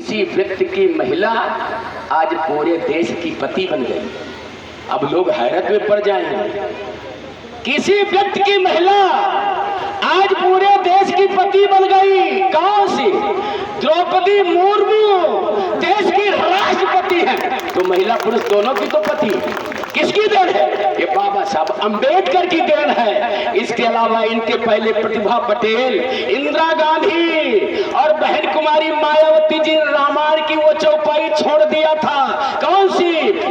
किसी व्यक्ति की महिला आज पूरे देश की पति बन गई। अब लोग हैरत में पड़ जाएंगे। किसी व्यक्ति की महिला आज पूरे देश की पति बन गई। कौन सी? द्रौपदी मुर्मू देश की राष्ट्रपति है। तो महिला पुरुष दोनों की तो पति। किसकी देन है? ये बाबा साहब अंबेडकर की देन है। इसके अलावा इनके पहले प्रतिभा पटेल, इंदिरा गांधी और बहन कुमारी मायावती जी रामायण की वो चौपाई छोड़ दिया था। कौन सी?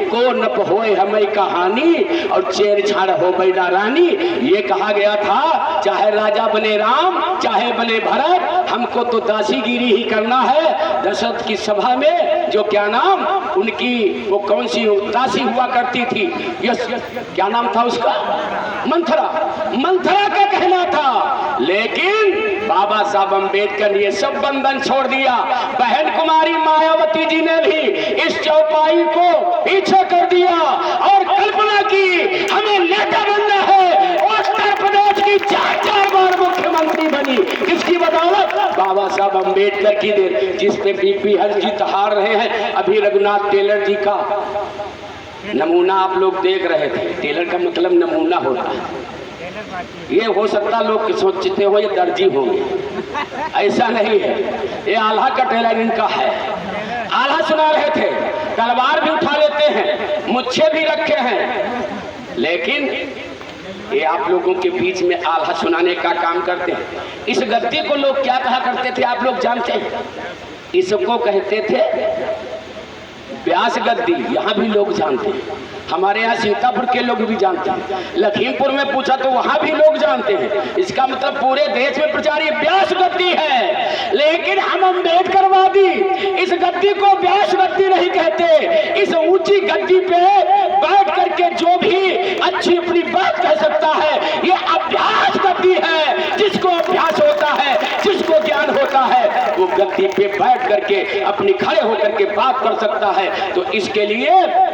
को नप होए हमें कहानी और छेड़छाड़ हो बैना रानी। ये कहा गया था चाहे राजा बने राम चाहे बने भरत, हमको तो दासीगिरी ही करना है। दशरथ की सभा में जो क्या नाम उनकी वो कौन सी दासी हुआ करती थी, यस क्या नाम था उसका? मंथरा। मंथरा का कहना था। लेकिन बाबा साहब अंबेडकर ने ये सब बंधन छोड़ दिया। बहन कुमारी मायावती जी ने भी इस चौपाई को पीछे कर दिया और कल्पना की हमें नेता बनना है। उत्तर प्रदेश की 4 बार मुख्यमंत्री बनी। किसकी बदौलत? बाबा साहब अंबेडकर की देर। जिस पे बीपी हरजीत हार रहे हैं। अभी रघुनाथ टेलर जी का नमूना आप लोग देख रहे थे। टेलर का मतलब नमूना होता है। ये हो सकता लोग सोचते हो ये दर्जी होंगे, ऐसा नहीं है। ये आल्हा का टेलर इनका है। आल्हा सुना रहे थे, तलवार भी उठा लेते हैं, मुच्छे भी रखे हैं, लेकिन ये आप लोगों के बीच में आल्हा सुनाने का काम करते हैं। इस गद्दी को लोग क्या कहा करते थे आप लोग जानते हैं? इसको कहते थे व्यास गद्दी। यहाँ भी लोग जानते हैं, हमारे यहाँ सीतापुर के लोग भी जानते हैं, लखीमपुर में पूछा तो वहाँ भी लोग जानते हैं। इसका मतलब पूरे देश में प्रचार ये व्यास गद्दी है। लेकिन हम अम्बेडकरवादी इस गद्दी को व्यास गद्दी नहीं कहते। इस ऊंची गद्दी पे बैठ करके जो भी अच्छी अपनी बात कह सकता है, ये अभ्यास गद्दी है। जिसको अभ्यास होता है, जिसको ज्ञान होता है, वो गद्दी पे बैठ करके अपनी खड़े होकर के बात कर सकता है। तो इसके लिए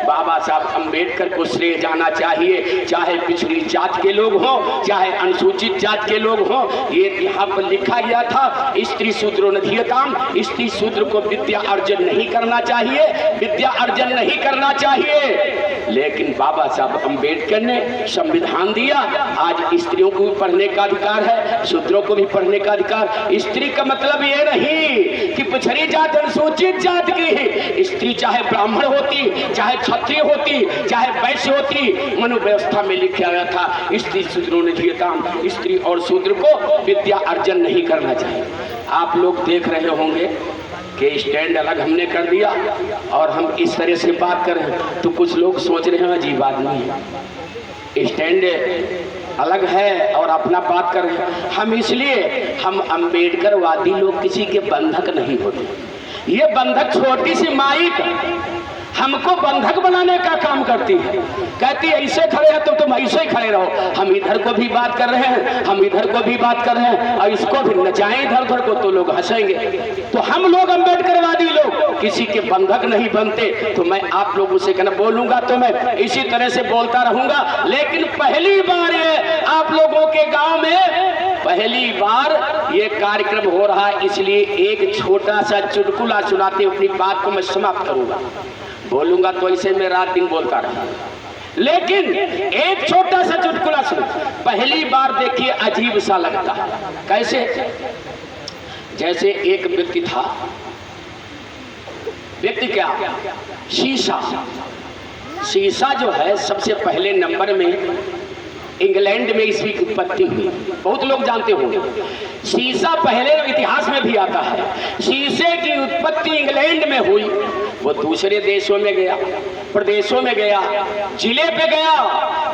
बाबा साहब अंबेडकर को श्रेय जाना चाहिए। चाहे पिछड़ी जात के लोग हों, चाहे अनुसूचित जात के लोग हों। ये यहाँ पर लिखा गया था स्त्री शूद्रो नधीयताम। स्त्री शूद्र को विद्या अर्जन नहीं करना चाहिए, विद्या अर्जन नहीं करना चाहिए। लेकिन बाबा साहब अंबेडकर ने संविधान दिया। आज स्त्रियों को भी पढ़ने का अधिकार है, शूद्रों को भी पढ़ने का अधिकार। स्त्री का मतलब ये नहीं कि पिछड़ी जात अनुसूचित जात की स्त्री चाहे ब्राह्मण होती, चाहे क्षत्रिय होती, चाहे वैश्य होती। मनु व्यवस्था में लिखा गया था स्त्री शूद्रो निधीयताम। स्त्री और शूद्र को विद्या अर्जन नहीं करना चाहिए। आप लोग देख रहे होंगे कि स्टैंड अलग हमने कर दिया और हम इस तरह से बात कर रहे हैं, तो कुछ लोग सोच रहे हैं अजीब आदमी है, स्टैंड अलग है और अपना बात कर रहे हैं। हम इसलिए हम अंबेडकरवादी लोग किसी के बंधक नहीं होते। ये बंधक छोटी सी माइक हमको बंधक बनाने का काम करती है। कहती है ऐसे खड़े हैं तो तुम ऐसे ही खड़े रहो। हम इधर को भी बात कर रहे हैं, हम इधर को भी बात कर रहे हैं और इसको भी नचाएं इधर उधर को तो लोग हंसेंगे। तो हम लोग अंबेडकरवादी लोग किसी के बंधक नहीं बनते। तो मैं आप लोगों से कहना बोलूंगा तो मैं इसी तरह से बोलता रहूंगा। लेकिन पहली बार ये आप लोगों के गाँव में पहली बार ये कार्यक्रम हो रहा है, इसलिए एक छोटा सा चुटकुला सुनाते अपनी बात को मैं समाप्त करूंगा। बोलूंगा तो ऐसे मैं रात दिन बोलता रहा, लेकिन एक छोटा सा चुटकुला सुन। पहली बार देखिए अजीब सा लगता है। कैसे? जैसे एक व्यक्ति था, व्यक्ति क्या? शीशा। शीशा जो है सबसे पहले नंबर में इंग्लैंड में इसकी उत्पत्ति हुई। बहुत लोग जानते होंगे। शीशा पहले इतिहास में भी आता है। शीशे की उत्पत्ति इंग्लैंड में हुई। वो दूसरे देशों में गया, प्रदेशों में गया, जिले पे गया।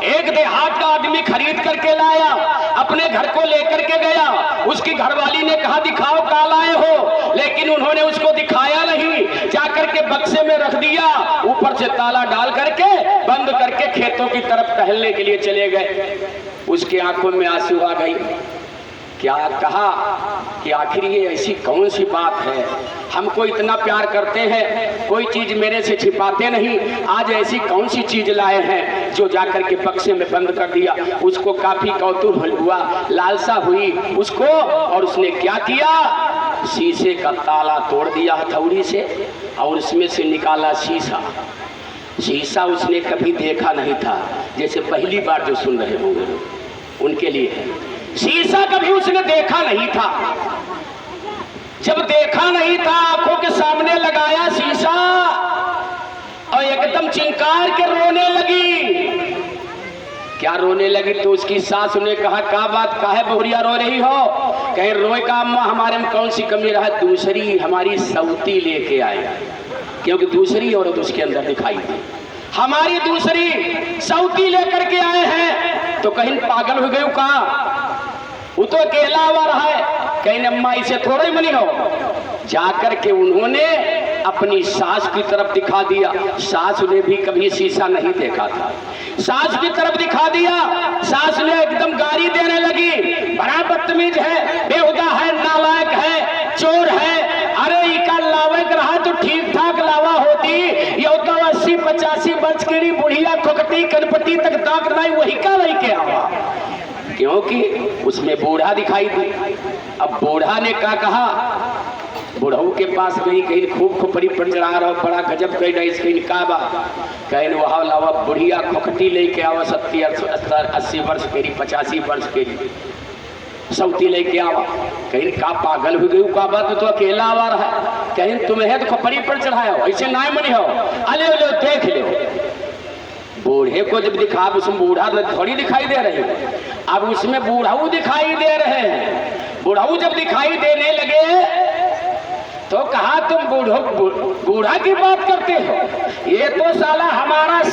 एक देहात का आदमी खरीद करके लाया, अपने घर को लेकर के गया। उसकी घरवाली ने कहा दिखाओ क्या लाए हो, लेकिन उन्होंने उसको दिखाया नहीं। जाकर के बक्से में रख दिया, ऊपर से ताला डाल करके बंद करके खेतों की तरफ टहलने के लिए चले गए। उसके आंखों में आंसू आ गई। क्या कहा कि आखिर ये ऐसी कौन सी बात है, हमको इतना प्यार करते हैं, कोई चीज मेरे से छिपाते नहीं, आज ऐसी कौन सी चीज लाए हैं जो जाकर के बक्से में बंद कर दिया। उसको काफी कौतूहल हुआ, लालसा हुई उसको, और उसने क्या किया, शीशे का ताला तोड़ दिया हथौड़ी से और उसमें से निकाला शीशा। शीशा उसने कभी देखा नहीं था, जैसे पहली बार जो सुन रहे होंगे लोग उनके लिए है। शीशा कभी उसने देखा नहीं था। जब देखा नहीं था, आंखों के सामने लगाया शीशा और एकदम चिंकार के रोने लगी। क्या रोने लगी? तो उसकी सास ने कहा, क्या बात, काहे बहुरिया रो रही हो? कहे रोए का अम्मा, हमारे में कौन सी कमी रहा? दूसरी हमारी सौती लेके आए, क्योंकि दूसरी औरत उसके अंदर दिखाई दी। हमारी दूसरी सौती लेकर के आए हैं। तो कहीं पागल हो गए कहा, वो तो अकेला हुआ रहा है। कहीं अम्मा इसे थोड़ा ही मनी हो। जाकर के उन्होंने अपनी सास की तरफ दिखा दिया। सास ने भी कभी शीशा नहीं देखा था। सास की तरफ दिखा दिया। सास ने एकदम गाली देने लगी, बड़ा बदतमीज है, बेहुदा है, नालायक है, चोर है। अरे इका लावक रहा तो ठीक ठाक लावा होती, ये तो 80-85 वर्ष की बुढ़िया खोकटी कनपटी तक ताक नहीं, वही का वही के आवा, क्योंकि उसमें बूढ़ा दिखाई दी। अब बूढ़ा ने क्या कहा, बुढ़ऊ के पास गई, कहीं खूब खोपड़ी पर चढ़ा रहा, बड़ा गजब कही रही, इसके निकाबा कहीं वहां लावा बुढ़िया खोखटी लेके आवा, 70-80 वर्ष के, 85 वर्ष के सौती लेके आवा। कहीं का पागल हो गई, का बात तो अकेला आवा रहा, कहीं तुम्हें तो खोपड़ी पर चढ़ाया हो, ऐसे ना मनी हो, अले लो देख लो। बूढ़े को जब दिखा, उसमें बूढ़ा थोड़ी दिखाई दे रही है, अब उसमें बूढ़ाऊ दिखाई दे रहे हैं। बूढ़ाऊ जब दिखाई देने लगे तो कहा, तुम बूढ़ा की बात करते हो, ये तो साला हमारा